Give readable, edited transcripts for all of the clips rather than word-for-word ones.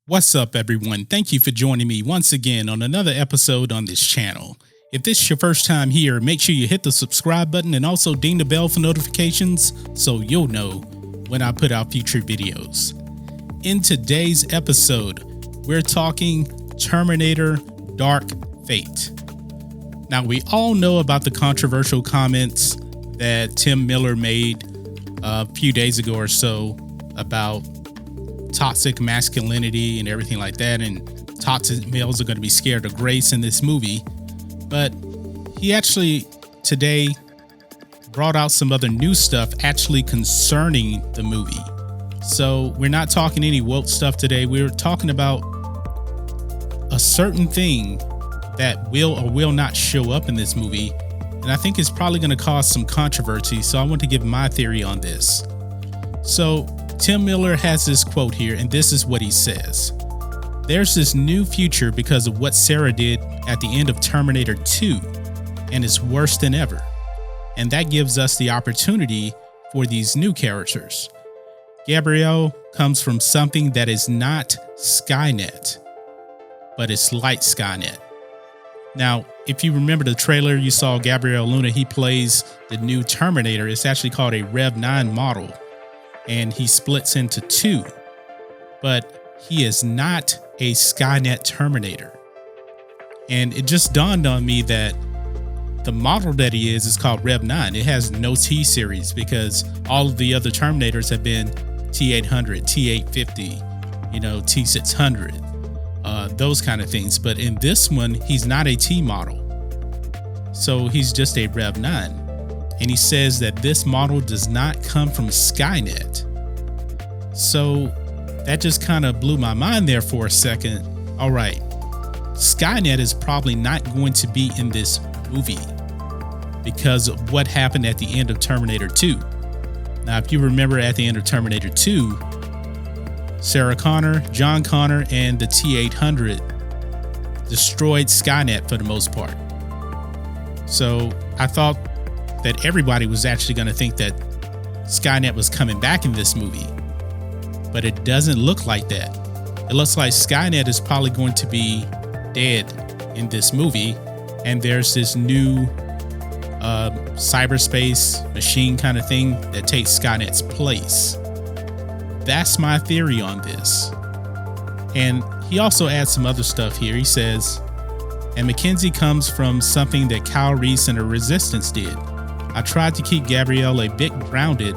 What's up, everyone? Thank you for joining me once again on another episode on this channel. If this is your first time here, make sure you hit the subscribe button and also ding the bell for notifications so you'll know when I put out future videos. In today's episode, we're talking Terminator Dark Fate. Now, we all know about the controversial comments that Tim Miller made a few days ago or so about toxic masculinity and everything like that, and toxic males are going to be scared of grace in this movie. But he actually today brought out some other new stuff actually concerning the movie. So we're not talking any woke stuff today. We're talking about a certain thing that will or will not show up in this movie, and I think it's probably going to cause some controversy. So I want to give my theory on this. So Tim Miller has this quote here, and this is what he says. There's this new future because of what Sarah did at the end of Terminator 2, and it's worse than ever. And that gives us the opportunity for these new characters. Gabrielle comes from something that is not Skynet, but it's like Skynet. Now, if you remember the trailer, you saw Gabriel Luna. He plays the new Terminator. It's actually called a Rev 9 model, and he splits into two, but he is not a Skynet Terminator. And it just dawned on me that the model that he is called Rev 9. It has no T series because all of the other Terminators have been T800, T850, T600, those kind of things. But in this one, he's not a T model. So he's just a Rev 9. And he says that this model does not come from Skynet. So that just kind of blew my mind there for a second. All right, Skynet is probably not going to be in this movie because of what happened at the end of Terminator 2. Now, if you remember at the end of Terminator 2, Sarah Connor, John Connor, and the T-800 destroyed Skynet for the most part. So I thought that everybody was actually going to think that Skynet was coming back in this movie, but it doesn't look like that. It looks like Skynet is probably going to be dead in this movie, and there's this new cyberspace machine kind of thing that takes Skynet's place. That's my theory on this. And he also adds some other stuff here. He says, and Mackenzie comes from something that Kyle Reese and the Resistance did. I tried to keep Gabrielle a bit grounded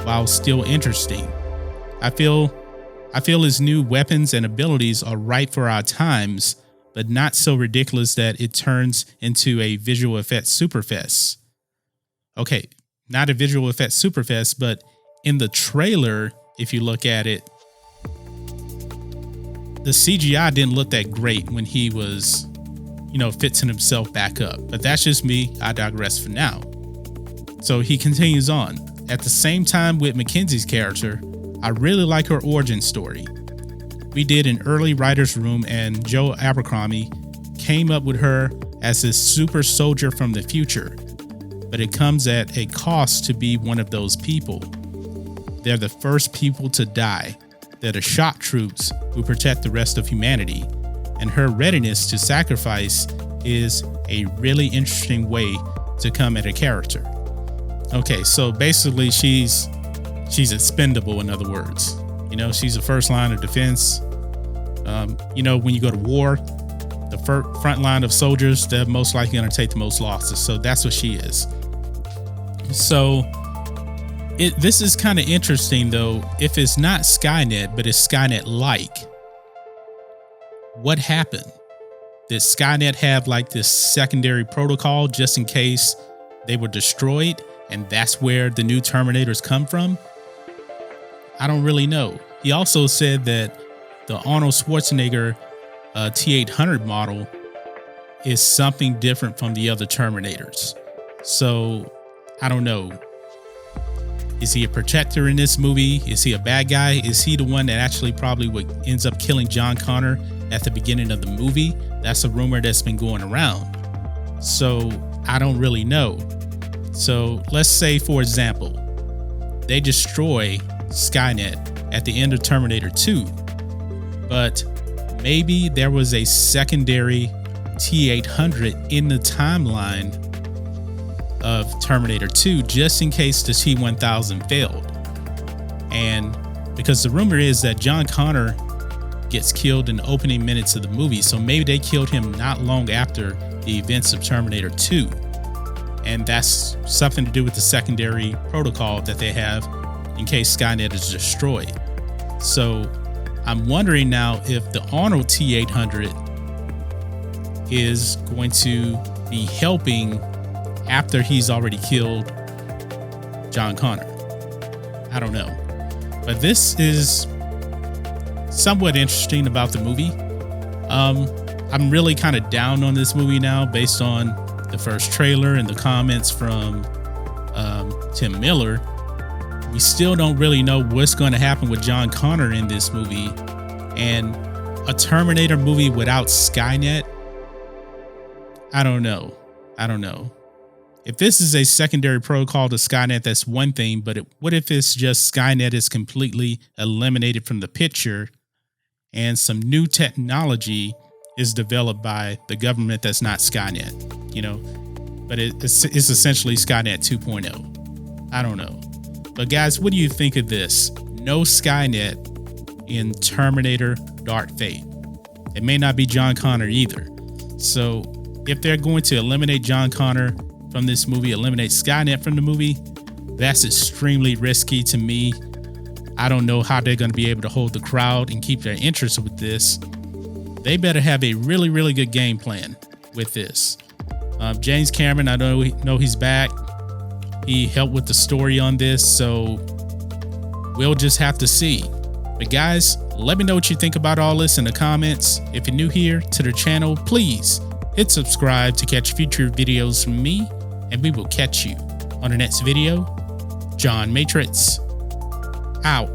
while still interesting. I feel his new weapons and abilities are right for our times, but not so ridiculous that it turns into a visual effects superfest. Okay, not a visual effects superfest, but in the trailer, if you look at it, the CGI didn't look that great when he was, fixing himself back up. But that's just me. I digress for now. So he continues on. At the same time with Mackenzie's character, I really like her origin story. We did an early writer's room, and Joe Abercrombie came up with her as this super soldier from the future, but it comes at a cost to be one of those people. They're the first people to die. They're the shock troops who protect the rest of humanity, and her readiness to sacrifice is a really interesting way to come at a character. Okay, so basically she's expendable, in other words. She's the first line of defense. When you go to war, the front line of soldiers, they're most likely going to take the most losses. So that's what she is. So this is kind of interesting, though. If it's not Skynet, but it's Skynet-like, what happened? Did Skynet have like this secondary protocol just in case they were destroyed? And that's where the new Terminators come from? I don't really know. He also said that the Arnold Schwarzenegger T-800 model is something different from the other Terminators. So I don't know. Is he a protector in this movie? Is he a bad guy? Is he the one that actually probably ends up killing John Connor at the beginning of the movie? That's a rumor that's been going around. So I don't really know. So let's say, for example, they destroy Skynet at the end of Terminator 2. but maybe there was a secondary T-800 in the timeline of Terminator 2 just in case the T-1000 failed. And because the rumor is that John Connor gets killed in the opening minutes of the movie, so maybe they killed him not long after the events of Terminator 2. And that's something to do with the secondary protocol that they have in case Skynet is destroyed. So I'm wondering now if the Arnold T-800 is going to be helping after he's already killed John Connor. I don't know. But this is somewhat interesting about the movie. I'm really kind of down on this movie now based on the first trailer and the comments from Tim Miller. We still don't really know what's going to happen with John Connor in this movie. And a Terminator movie without Skynet, I don't know. If this is a secondary protocol to Skynet, that's one thing, but what if it's just Skynet is completely eliminated from the picture and some new technology is developed by the government that's not Skynet, but it's essentially Skynet 2.0. I don't know. But guys, what do you think of this? No Skynet in Terminator Dark Fate. It may not be John Connor either. So if they're going to eliminate John Connor from this movie, eliminate Skynet from the movie, that's extremely risky to me. I don't know how they're going to be able to hold the crowd and keep their interest with this. They better have a really, really good game plan with this. James Cameron, I know he's back. He helped with the story on this, so we'll just have to see. But guys, let me know what you think about all this in the comments. If you're new here to the channel, please hit subscribe to catch future videos from me, and we will catch you on the next video. John Matrixx, out.